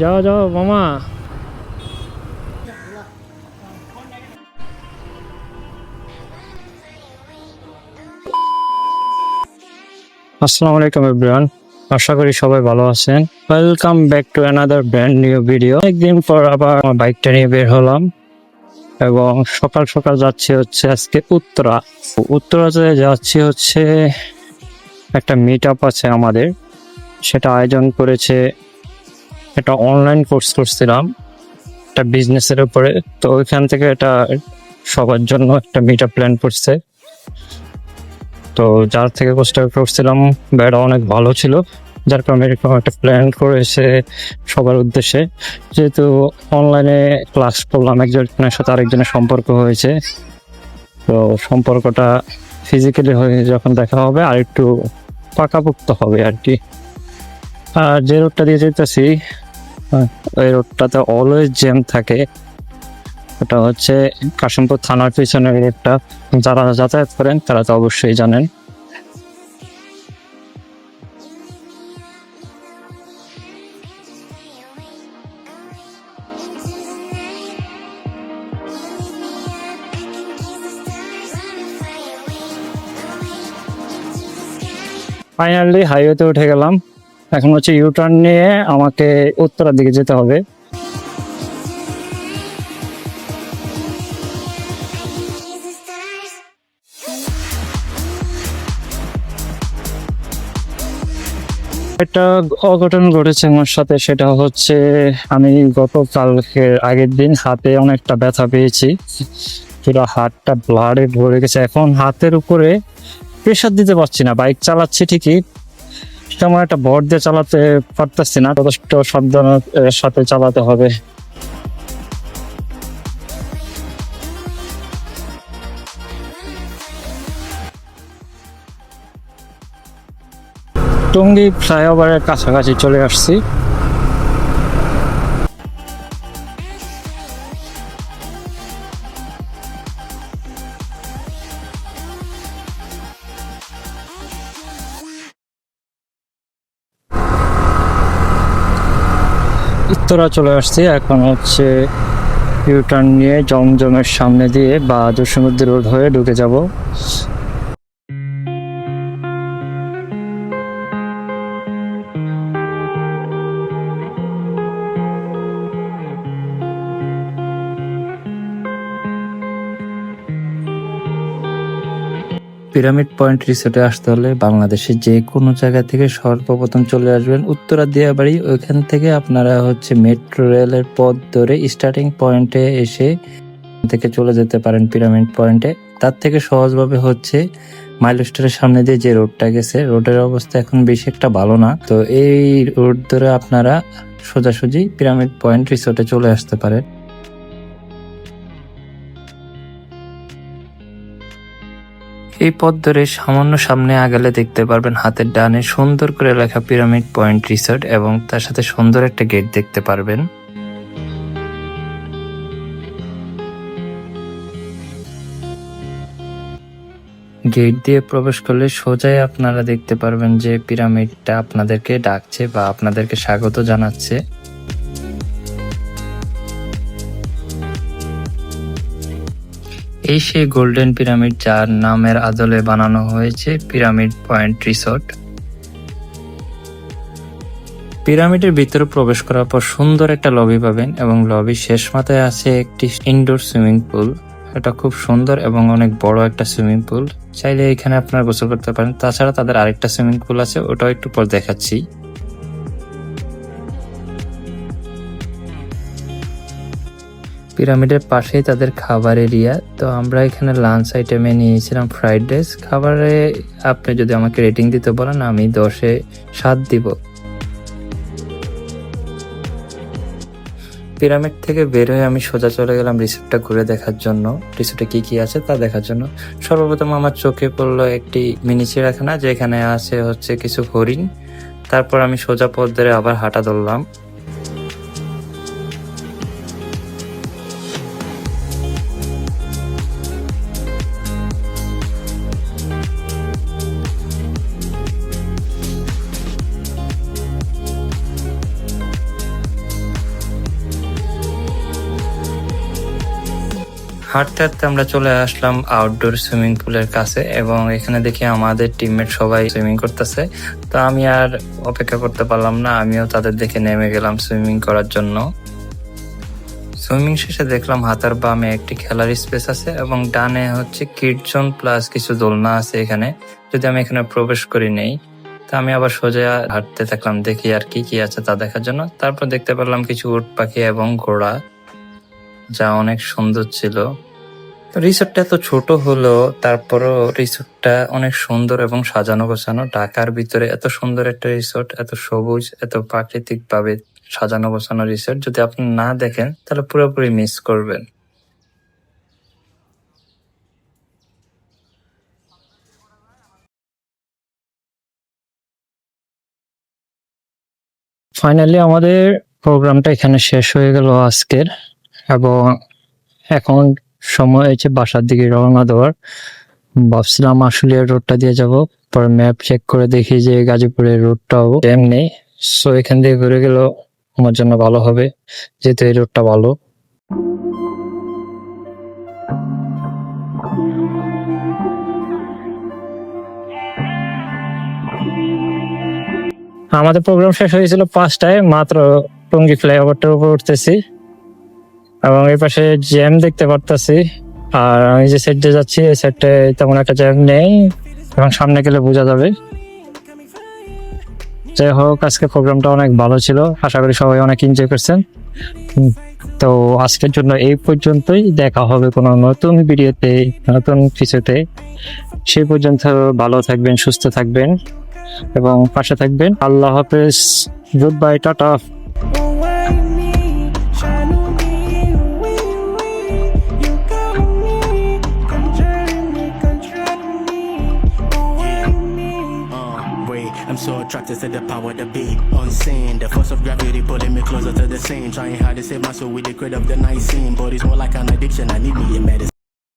যাও যাও মামা। আসসালামু আলাইকুম এভরিওয়ান, আশা করি সবাই ভালো আছেন। Welcome back to another brand new video. একদিন পর আবার আমার বাইকটা নিয়ে বের হলাম এবং সকাল সকাল যাচ্ছি হচ্ছে আজকে উত্তরাতে যাচ্ছি হচ্ছে একটা মিট আপ আছে আমাদের, সেটা আয়োজন করেছে। একটা অনলাইন কোর্স করছিলাম একটা বিজনেসের উপরে, তো ওইখান থেকে এটা সবার জন্য একটা মিট আপ প্ল্যান করছে। তো যার থেকে কোর্সটা করছিলাম এটা অনেক ভালো ছিল, যার কারণে এরকম একটা প্ল্যান করেছে সবার উদ্দেশ্যে। যেহেতু অনলাইনে ক্লাস করলাম, একজনের সাথে আরেকজনের সম্পর্ক হয়েছে, তো সম্পর্কটা ফিজিক্যালি হয়ে যখন দেখা হবে আর একটু পাকাপোক্ত হবে আর কি। আর যে রোডটা দিয়ে যেতেছি ওই রোডটাতে অলওয়েজ জ্যাম থাকে। ওটা হচ্ছে কাশিমপুর থানার পিছনের রোডটা, যারা যাতায়াত করেন তারা তো অবশ্যই জানেন। ফাইনালি হাইওয়েতে উঠে গেলাম। এখন হচ্ছে ইউটার্ন নিয়ে আমাকে উত্তরার দিকে যেতে হবে। একটা অঘটন ঘটেছে আমার সাথে, সেটা হচ্ছে আমি গতকালকে আগের দিন হাতে অনেকটা ব্যথা পেয়েছি, পুরো হাতটা ব্লাডে ভরে গেছে। এখন হাতের উপরে প্রেশার দিতে পারছি না, বাইক চালাচ্ছি ঠিকই, তেমন একটা ভর দিয়ে চালাতে পারতেছি না, যথেষ্ট সাবধানের সাথে চালাতে হবে। টঙ্গী ফ্লাইওভারের কাছাকাছি চলে আসছি। উত্তরা চলে আসছি, এখন হচ্ছে ইউটার্ন নিয়ে জমজমের সামনে দিয়ে বা জসীমউদ্দিন রোড হয়ে ঢুকে যাব। পিরামিড পয়েন্ট রিসোর্টে আসতে হলে বাংলাদেশের যে কোনো জায়গা থেকে সর্বপ্রথম চলে আসবেন উত্তরা দিয়াবাড়ি। ওইখান থেকে আপনারা হচ্ছে মেট্রো রেলের পথ ধরে স্টার্টিং পয়েন্টে এসে থেকে চলে যেতে পারেন পিরামিড পয়েন্টে। তার থেকে সহজভাবে হচ্ছে মাইলস্টোনের সামনে দিয়ে যে রোডটা গেছে, রোডের অবস্থা এখন বেশি একটা ভালো না, তো এই রোড ধরে আপনারা সোজাসুজি পিরামিড পয়েন্ট রিসোর্টে চলে আসতে পারেন। এই পথ ধরে সামান্য সামনে আগালে দেখতে পারবেন হাতের ডানে সুন্দর করে লেখা পিরামিড পয়েন্ট রিসোর্ট এবং তার সাথে সুন্দর একটা গেট দেখতে পারবেন। গেট দিয়ে প্রবেশ করলে সোজাই আপনারা দেখতে পারবেন যে পিরামিডটা আপনাদেরকে ডাকছে বা আপনাদেরকে স্বাগত জানাচ্ছে। এই সেই গোল্ডেন পিরামিড যার নামের আদলে বানানো হয়েছে পিরামিড পয়েন্ট রিসোর্ট। পিরামিডের ভিতরে প্রবেশ করার পর সুন্দর একটা লবি পাবেন এবং লবির শেষ মাথায় আছে একটি ইনডোর সুইমিং পুল। এটা খুব সুন্দর এবং অনেক বড় একটা সুইমিং পুল, চাইলে এখানে আপনারা গোসল করতে পারেন। তাছাড়া তাদের আরেকটা সুইমিং পুল আছে, ওটাও একটু পর দেখাচ্ছি। পিরামিডের পাশেই তাদের খাবার এরিয়া, তো আমরা এখানে লাঞ্চ আইটেমে নিয়েছিলাম ফ্রাইড রাইস। খাবারে আপনি যদি আমাকে রেটিং দিতে বলেন আমি 10-এ 7 দিব। পিরামিড থেকে বের হয়ে আমি সোজা চলে গেলাম রিসোর্টটা ঘুরে দেখার জন্য, রিসোর্টে কি কি আছে তা দেখার জন্য। সর্বপ্রথম আমার চোখে পড়লো একটি মিনি চিড়িয়াখানা, যেখানে আছে হচ্ছে কিছু হরিণ। তারপর আমি সোজা পথ ধরে আবার হাঁটা ধরলাম। হাঁটতে হাঁটতে আমরা চলে আসলাম আউটডোর সুইমিং পুলের কাছে এবং এখানে দেখি আমাদের টিমমেট সবাই সুইমিং করতেছে। তো আমি আর অপেক্ষা করতে পারলাম না, আমিও তাদের দেখে নেমে গেলাম সুইমিং করার জন্য। সুইমিং শেষে দেখলাম হাতার বামে একটি খেলার স্পেস আছে এবং ডানে হচ্ছে কিড জোন প্লাস কিছু দোলনা আছে এখানে, যদি আমি এখানে প্রবেশ করি নেই। তো আমি আবার সোজা হাঁটতে থাকলাম, দেখি আর কি কি আছে তা দেখার জন্য। তারপর দেখতে পেলাম কিছু উট পাখি এবং ঘোড়া, যা অনেক সুন্দর ছিল। রিসোর্টটা এত ছোট হলো তারপরও রিসোর্টটা অনেক সুন্দর এবং সাজানো গোছানো। ঢাকার ভিতরে এত সুন্দর একটা রিসোর্ট, এত সবুজ, এত প্রাকৃতিক ভাবে সাজানো গোছানো রিসোর্ট যদি আপনি না দেখেন তাহলে পুরোপুরি মিস করবেন। ফাইনালি আমাদের প্রোগ্রামটা এখানে শেষ হয়ে গেল আজকের, এবং এখন সময় হয়েছে বাসার দিকে রওনা দেওয়ার। ভাবছিলাম আশুলিয়ার রোডটা দিয়ে যাব, পরে ম্যাপ চেক করে দেখি যে গাজীপুরের রোডটাও জ্যাম নেই, সো এখান দিয়ে ঘুরে গেলেও আমার জন্য ভালো হবে, যেহেতু এই রোডটা ভালো। আমাদের প্রোগ্রাম শেষ হয়েছিল 5টায়, মাত্র টঙ্গী ফ্লাইওভারটার উপর উঠতেছি এবং এই পাশে জ্যাম দেখতে পারতাছি। আর আমি যে সাইড দিয়ে যাচ্ছি এই সাইডে তেমন একটা জ্যাম নেই, এবং সামনে গেলে বোঝা যাবে। যাই হোক, আজকে প্রোগ্রামটা অনেক ভালো ছিল, আশা করি সবাই অনেক এনজয় করছেন। তো আজকের জন্য এই পর্যন্তই, দেখা হবে কোনো নতুন ভিডিওতে, নতুন কিছুতে। সেই পর্যন্ত ভালো থাকবেন, সুস্থ থাকবেন এবং পাশে থাকবেন। আল্লাহ হাফেজ, good bye, tata. I'm so attracted to the power of the beat. Unseen, the force of gravity pulling me closer to the scene. Trying hard to save my soul with the grit of the night scene. But it's more like an addiction, I need me a medicine.